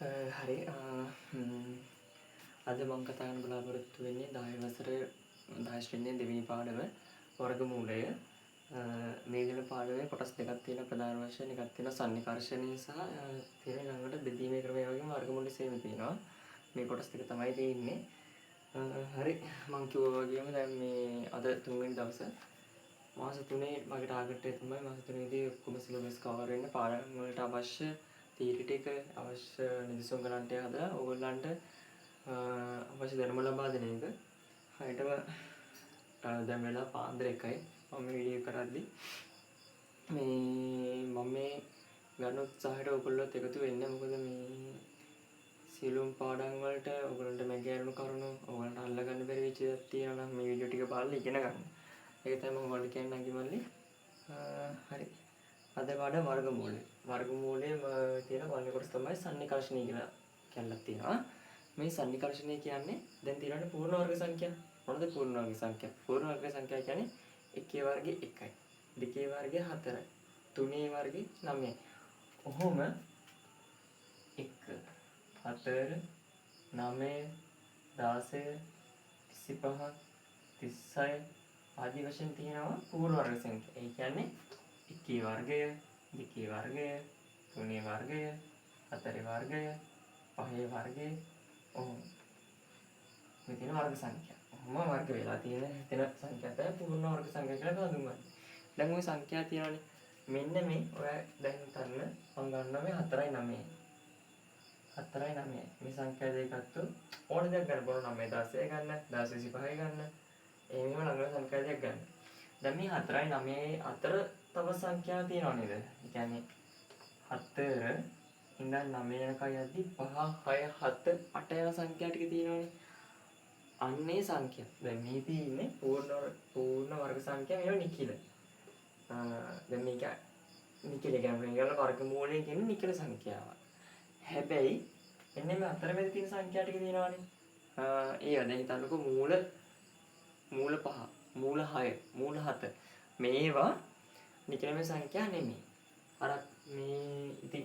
හරි අද මම කතා කරන්න බලාපොරොත්තු වෙන්නේ 10 වසරේ 10 ශ්‍රේණියේ දෙවෙනි පාඩම වර්ගමූලය. මේ දින පාඩමේ කොටස් දෙකක් තියෙනවා. ප්‍රධාන වශයෙන් එකක් තියෙනවා සන්නිකර්ෂණය සහ තියෙන ළඟට බෙදීමේ ක්‍රමය වගේම වර්ගමූල සේම තියෙනවා. මේ කොටස් දෙක තමයි තියෙන්නේ. හරි මම කිව්වා වගේම දැන් මේ අද තුන්වෙනි දවසේ මාස 3 මගේ ටාගට් එක තමයි මාස 3ේදී ඔක්කොම සිලබස් කවර් වෙන්න පාඩම් වලට අවශ්‍ය තීරි ටික අවශ්‍ය නිදසුන් ගණන්ට හදලා ඕගොල්ලන්ට අවශ්‍ය දැනුම ලබා දෙන එක. හරියටම දැන් වෙලා පාන්දර 1යි මම වීඩියෝ කරද්දි මම මේ ගන්න උත්සාහයට ඔයගොල්ලොත් එකතු වෙන්න. මොකද මේ සියලුම පාඩම් වලට ඔයගොල්ලන්ට මැගෑරුණු කරුණු ඔයගොල්ලන්ට අල්ලගන්න බැරි වෙච්ච දේවල් තියෙනවා නම් මේ වීඩියෝ ටික බලලා ඉගෙන ගන්න. ඒක තමයි මම ඔයාලට කියන්න අගිමල්ලි. හරි. අද පාඩම වර්ගමූලය. වර්ගමූලයේ තියෙන පළවෙනි කොටස තමයි සන්නිකර්ෂණය කියලා කැලලක් තියෙනවා. මේ සන්නිකර්ෂණය කියන්නේ දැන් තියෙනවානේ පූර්ණ වර්ග සංඛ්‍යා. මොනවද පූර්ණ වර්ග සංඛ්‍යා? පූර්ණ වර්ග සංඛ්‍යා කියන්නේ 1 වර්ගය 1යි. 2 වර්ගය 4යි. 3 වර්ගය 9යි. ඔහොම 1 4 9 16 25 36 ආදී වශයෙන් තියෙනවා පූර්ණ වර්ග සංඛ්‍යා. ඒ කියන්නේ 1 වර්ගය, 2 වර්ගය, 3 වර්ගය, 4 වර්ගය, 5 වර්ගය. ඔහොම මේ තියෙන වර්ග සංඛ්‍යා. ඔහොම වර්ග වෙලා තියෙන සංඛ්‍යා තමයි පූර්ණ වර්ග සංඛ්‍යා කියලා හඳුන්වන්නේ. දැන් ওই සංඛ්‍යා තියෙනවානේ. මෙන්න මේ ඔය දැන් හිතන්න මම ගන්නවා මේ 4යි 9යි. 4යි 9යි. මේ සංඛ්‍යා දෙක ගත්තොත් ඕන දෙයක් ගන්න පුළුවන්. 9 16 ගන්න, 16 25 ගන්න. එහෙම ළඟ සංඛ්‍යා දෙයක් ගන්න. දැන් මේ 4යි 9යි අතර තව සංඛ්‍යා තියෙනව නේද? ඒ කියන්නේ 4 ඉඳන් 9 යනකම් යද්දි 5 6 7 8 යන සංඛ්‍යා ටික තියෙනවනේ. අන්නේ සංඛ්‍යා. දැන් මේ තියෙන්නේ පූර්ණ වර්ග සංඛ්‍යා මේවා නිකිල. දැන් මේක නිකිල කියන්නේ මේගොල්ලෝ වර්ගමූලයෙන් කියන්නේ නිකිල සංඛ්‍යාව. හැබැයි එන්නේ මේ අතරමැද තියෙන සංඛ්‍යා ටික තියෙනවනේ. ඒවා දැන් හිතන්නකෝ මූල 5, මූල 6, මූල 7. මේවා නිකිලමේ සංඛ්‍යා නෙමෙයි. අර මේ ඉතින්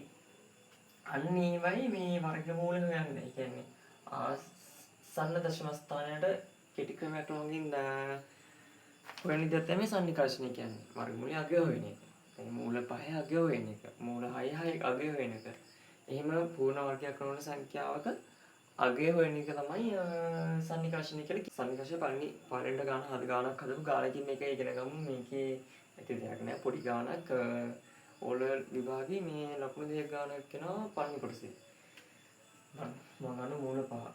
අන්න ඒවයි මේ වර්ගමූල හොයන්නේ. ඒ කියන්නේ ආසන්න දශම ස්ථානයට කෙටි ක්‍රමයක් ලොංගින් හොයන විදිහට තමයි සන්නිකර්ෂණය කියන්නේ. වර්ගමූලයේ අගය හොයන එක. ඒ මූල 5 අගය හොයන එක. මූල 6 අගය හොයන එක. එහෙම පූර්ණ වර්ගයක් කරන සංඛ්‍යාවක අගය හොයන එක තමයි සන්නිකර්ෂණය කියලා කියන්නේ. සන්නිකර්ෂණය පළවෙනිට ගාන හද ගානක් හදමු. ගානකින් මේක ඉගෙන ගමු. මේකේ ඇති දෙයක් නෑ. පොඩි ගානක් ඕල විභාගයේ මේ ලකුණු දෙක ගානක් වෙනවා පළවෙනි කොටසේ. මම ගන්න මූල 5.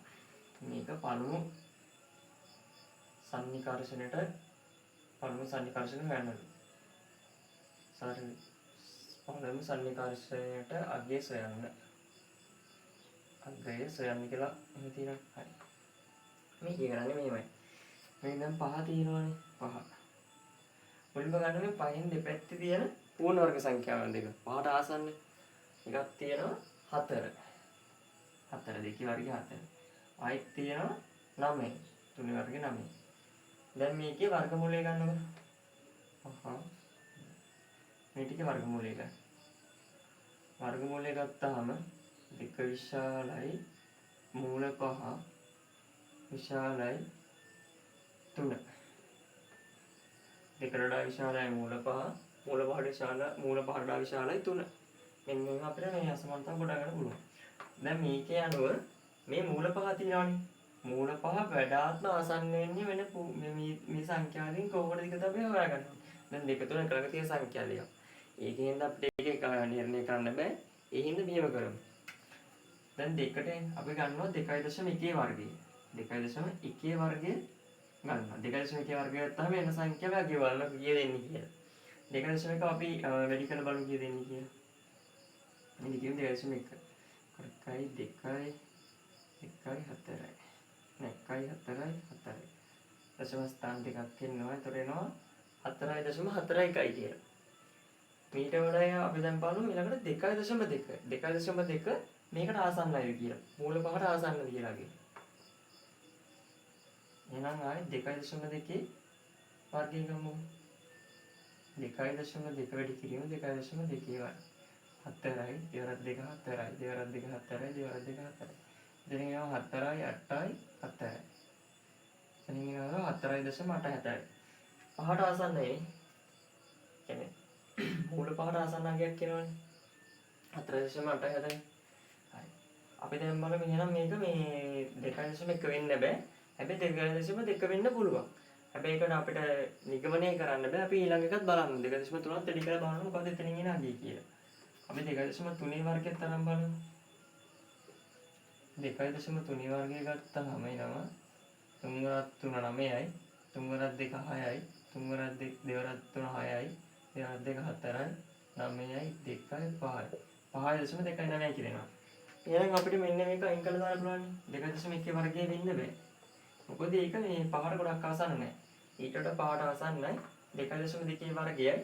මේක පළමු සන්නිකර්ෂණයට හොයන්න. පළමු සන්නිකර්ෂණයට අගය සොයන්න. අගය සොයන්න කියලා එහෙම තියෙනවා. හරි. මේ කරන්නේ මෙහෙමයි. මේ දැන් 5 තියෙනවානේ. 5. මුලින්ම ගන්න මේ 5න් දෙපැත්තේ තියෙන පූර්ණ වර්ග සංඛ්‍යාවන් දෙක. 5ට ආසන්න එකක් තියෙනවා 4. 4 දෙකේ වර්ගය 4. ආයෙත් තියෙනවා 9. 3 වර්ගය 9. දැන් මේකේ වර්ගමූලය ගන්නකො. මේ ටිකේ වර්ගමූලය ගන්න. වර්ගමූලය ගත්තාම 2 විශාලයි මූල 5 විශාලයි 3. දෙකට වඩා විශාලයි මූල 5 මූල 5ට වඩා විශාලයි 3. මෙන්න මේව අපිට මේ අසමානතාව ගොඩ ගන්න පුළුවන්. දැන් මේකේ අනුව මේ මූල 5 තියෙනවානේ. මූල 5 වඩාත්ම ආසන්න වෙන්නේ වෙන මේ සංඛ්‍යාවලින් කොහොමද කියලා අපි හොයාගන්න ඕනේ. දැන් 2 3 එකලක තියෙන සංඛ්‍යා ලියමු. ඒකෙන්ද අපිට ඒක නිර්ණය කරන්න බෑ. ඒ හින්දා මෙහෙම කරමු. දැන් දෙකට අපි ගන්නවා 2.1 වර්ගය. 2.1 වර්ගය ගන්නවා. 2.1 වර්ගය ගත්තාම එන සංඛ්‍යාව අගය බලන්න කීය දෙන්නේ කියලා. 2.1 අපි වැඩි කරලා බලමු කීය දෙන්නේ කියලා. මෙන්න කියමු 2.1. 1යි 2යි 1යි 4යි. නෑ 1යි 4යි 4යි. දශම ස්ථාන දෙකක් එනවා. ඒතර එනවා 4.41 කියලා. මීට වඩා අපි දැන් බලමු ඊළඟට 2.2. 2.2 මේකට ආසන්නයි කියලා. මූල 5ට ආසන්නද කියලා කියනවා. එහෙනම් ආයේ 2.2 වර්ගය ගමු. 2.2 වැඩි කිරීම 2.2 වර්ග. 4යි දෙවරක් 2 4යි දෙවරක් 2 4යි දෙවරක් 2 4යි. එතනින් එනවා 4යි 8යි 4යි. එතනින් එනවා 4.87යි. පහට ආසන්නයි. කියන්නේ මූල පහට ආසන්න අගයක් කියනවනේ. 4.87යි. හරි. අපි දැන් බලමු එහෙනම් මේක මේ 2.1 වෙන්න බෑ. හැබැයි 2.2 වෙන්න පුළුවන්. හැබැයි ඒකට අපිට නිගමනය කරන්න බෑ. අපි ඊළඟ එකත් බලමු. 2.3ත් වැඩි කරලා බලමු මොකද එතනින් එන අගය කියලා. අපි 2.3 වර්ගයත් තරම් බලමු. 2.3 වර්ගය ගත්තාම එනවා 3 වරක් 3 9යි 3 වරක් 2 6යි 3 වරක් 2 දෙවරක් 3 6යි දෙවරක් 2 4යි 9යි 2යි 5යි 5.29 කියනවා. එහෙනම් අපිට මෙන්න මේක අයින් කරලා දාන්න පුළුවන්. 2.1 වර්ගය වෙන්න බෑ. මොකද ඒක මේ පහට ගොඩක් ආසන්න නැහැ. ඊට වඩා පහට ආසන්නයි 2.2 වර්ගයයි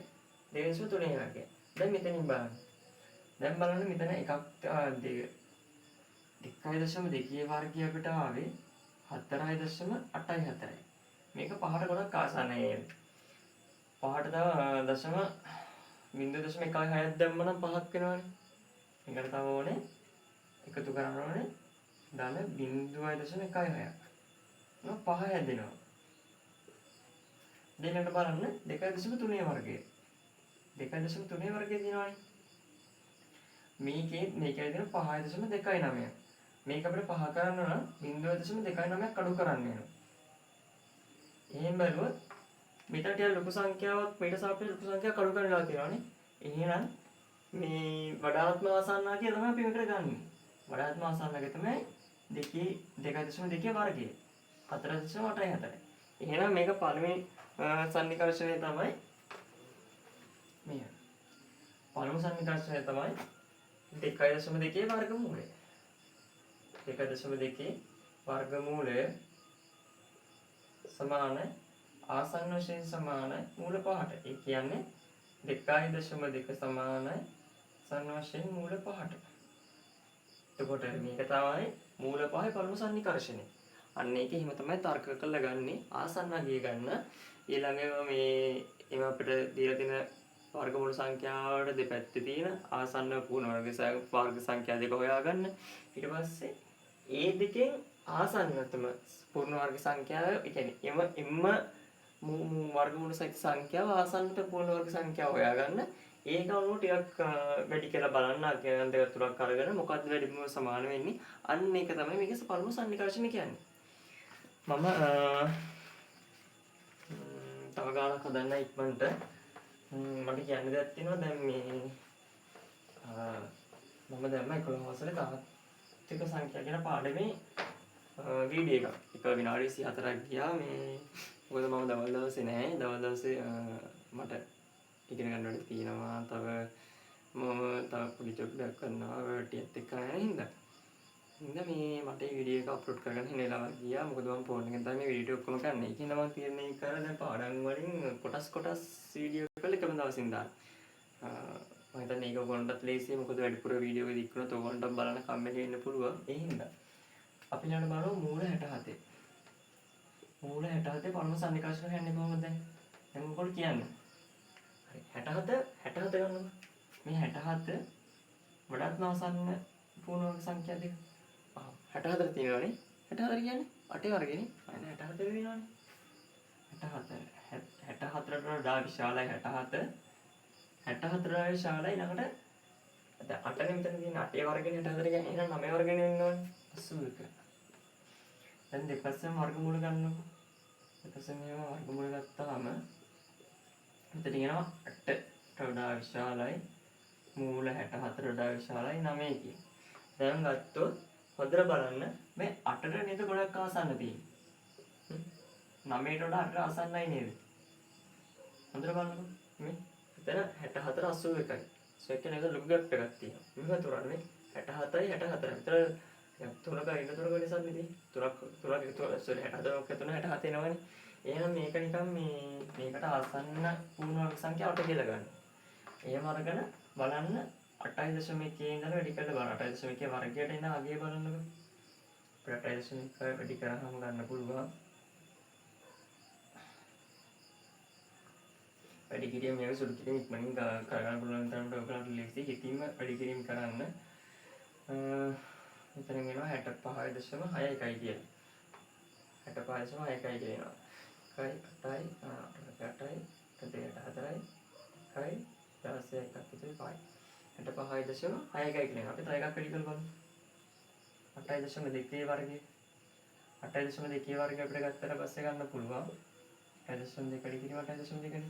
2.3 වර්ගයයි. දැන් මෙතනින් බලන්න. දැන් බලන්න මෙතන එකක් 1.2 වර්ගය අපිට ආවේ 4.84යි. මේක පහට ගොඩක් ආසන්නයි. පහට තව දශම 0.16ක් දැම්මනම් පහක් වෙනවනේ. ඒකට තව ඕනේ එකතු කරන්න ඕනේ ධන 0.16ක්. නෝ 5 හැදෙනවා. දෙන්නට බලන්න 2.3 වර්ගය. 2.3 වර්ගය දිනවනේ. මේකේ දෙන 5.29. මේක අපිට පහ කරන්න නම් 0.29ක් අඩු කරන්න වෙනවා. එහෙම බැලුවොත් මෙතන ටික ලොකු සංඛ්‍යාවක් මේට සාපේක්ෂව ලොකු සංඛ්‍යාවක් අඩු කරලා තියෙනවානේ. එහෙනම් මේ වඩාත්ම ආසන්නක තමයි අපි මේකට ගන්න. වඩාත්ම ආසන්නක තමයි 2.2 වර්ගය. 4.84. එහෙනම් මේක පළවෙනි සන්නිකර්ෂණය තමයි මේ. පළමු සන්නිකර්ෂණය තමයි 2.2 වර්ගමූලය. 2.2 වර්ගමූලය සමාන ආසන්න වශයෙන් සමාන මූල පහට. ඒ කියන්නේ 2.2 සමානයි ආසන්න වශයෙන් මූල පහට. එතකොට මේක තමයි මූල පහේ පළමු සන්නිකර්ෂණය. අන්න ඒක එහෙම තමයි තර්ක කරලා ගන්නෙ. ආසන්න අගය ගන්න. ඊළඟම මේ එම අපිට දීලා තියෙන වර්ගමූල සංඛ්‍යාවට දෙපැත්තේ තියෙන ආසන්න පූර්ණ වර්ග සංඛ්‍යා දෙක හොයාගන්න. ඊට පස්සේ ඒ දෙකෙන් ආසන්නතම පූර්ණ වර්ග සංඛ්‍යාව, ඒ කියන්නේ එම වර්ගමූල සහිත සංඛ්‍යාව ආසන්නත පූර්ණ වර්ග සංඛ්‍යාව හොයාගන්න. ඒක අනුව ටිකක් වැඩි කියලා බලන්න අගයන් දෙක තුනක් අරගෙන මොකක්ද වැඩිම සමාන වෙන්නේ. අන්න ඒක තමයි මේකේ පළමු සන්නිකර්ෂණය කියන්නේ. මම තව ගානක් හදන්න ඉක්මනට මට කියන්න දෙයක් තියෙනවා. දැන් මේ මම දැම්ම 11 වසරේ තාත්වික සංඛ්‍යා කියන පාඩමේ වීඩියෝ එකක්. එක විනාඩි 24ක් ගියා. මේ මොකද මම දවල් දවසේ නැහැ. දවල් දවසේ මට ඉගෙන ගන්න වැඩ තියෙනවා. තව මම තව පොඩි ජොබ් එකක් කරනවා. ටිකත් එක්ක නැහැ හින්දා. මේ මට මේ වීඩියෝ එක අප්ලෝඩ් කරගන්න හිනෙලා ගියා. මොකද මම ෆෝන් එකෙන් තමයි මේ වීඩියෝ ඔක්කොම කරන්නේ. ඒකෙන් මම තීරණය කරලා දැන් පාඩම් වලින් කොටස් වීඩියෝ එකවල එකම දවසින් දාන්න. මම හිතන්නේ ඒක ඔයගොල්ලන්ටත් ලේසියි. මොකද වැඩිපුර වීඩියෝ එක දික්ුණොත් ඔයගොල්ලන්ට බලන්න කම්මැලි වෙන්න පුළුවන්. ඒ හින්දා අපි ළඟ බලමු මූල 67. මූල 67 පළමු සන්නිකර්ෂණ හොයන්නේ කොහොමද දැන්? දැන් ඔයගොල්ලෝ කියන්නේ. හරි 67 ගන්නකො. මේ 67 වඩාත්ම ආසන්න පූර්ණ වර්ග සංඛ්‍යා දෙක. 64 තියෙනවනේ. 64 කියන්නේ 8 වර්ගනේ. අනේ 64 තියෙනවනේ. 64ට වඩා විශාලයි 67. 64ට වඩා විශාලයි ළඟට දැන් 8නේ මෙතන තියෙන 8 වර්ගනේ 64 කියන්නේ එහෙනම් 9 වර්ගනේ වෙන්න ඕනේ. 81. දැන් දෙපස්සෙන් වර්ගමූල ගන්නකො. දෙපස්සෙන් මේව වර්ගමූල ගත්තාම මෙතන තියෙනවා 8ට වඩා විශාලයි මූල 64ට වඩා විශාලයි 9 කියන. දැන් ගත්තොත් හොඳට බලන්න මේ 8ට නේද ගොඩක් ආසන්න තියෙන්නේ. 9ට වඩා 8 ආසන්නයි නේද? හොඳට බලන්නකො. මේ එතන 64 81යි. සෙකන්ඩ් එක ලොකු ගැප් එකක් තියෙනවා. මෙහෙම තුරන්නේ 67යි 64යි. මෙතන තුනක ඉන්න තුනක වෙනසක් නෙදී. තුනක් සෝරි 64ක් තුන 67 එනවනේ. එහෙනම් මේක නිකන් මේකට ආසන්න පූර්ණ වර්ග සංඛ්‍යාවට කියලා ගන්න. එහෙම අරගෙන බලන්න 8.1 ඉඳලා වැඩි කරලා බලන්න. 8.1 වර්ගයට එන අගය බලන්නකො. අපිට 8.1 වැඩි කරාම ගන්න පුළුවන්. වැඩි කිරීම මේක සුළු කිරීම ඉක්මනින් කරගන්න පුළුවන් තරමට ඔයගලන්ට ලේසි හිතින්ම වැඩි කිරීම කරන්න. මෙතන එනවා 65.6 කියලා. 65.6 කියනවා. 1 8යි 8යි 4යි 1යි 16යි 65.6 කියනවා. අපි තව එකක් වැඩි කරලා බලමු. 8.2 වර්ගය 8.2 වර්ගය අපිට ගත්තට පස්සේ ගන්න පුළුවන් 8.2 වැඩි කිරීම 8.2 නේ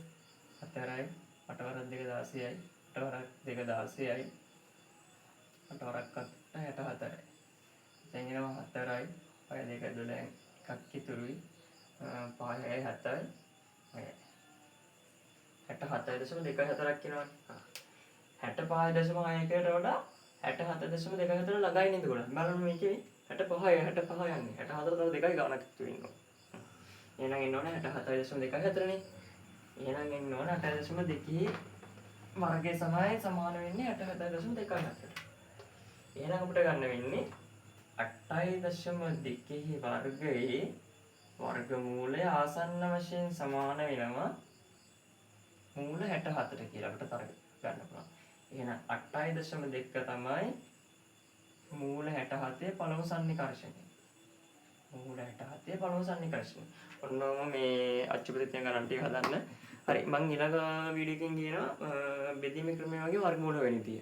4යි 8 වරක් 2 16යි 8 වරක් 2 16යි 8 වරක් 64යි. දැන් එනවා 4යි 5 2 12 එකක් ඉතුරුයි 5යි 7යි 67.24ක් කියනවනේ. 65.6කට වඩා 67.24 ළඟයි නේද ගොඩක්. බලන්න මේකේ 65 යන්නේ 64 තව දෙකයි ගානක් ඉතුරු වෙනවා. එහෙනම් එන්න ඕනේ 67.24 නේ. එහෙනම් එන්න ඕනේ 8.2 වර්ගය සමාන වෙන්නේ 67.24ට. එහෙනම් අපිට ගන්න වෙන්නේ 8.2 වර්ගයේ වර්ගමූලය ආසන්න වශයෙන් සමාන වෙනවා මූල 67ට කියලා අපිට තරග ගන්න පුළුවන්. එහෙනම් 8.2 තමයි මූල 67 පළමු සන්නිකර්ෂණය. මූල 67 පළමු සන්නිකර්ෂණය. ඔන්න මේ අච්චුපතිත්‍යංග ගණන් ටික හදන්න. හරි මම ඊළඟ වීඩියෝ එකකින් කියනවා බෙදීමේ ක්‍රමය වගේ වර්ගමූල වෙන විදිය.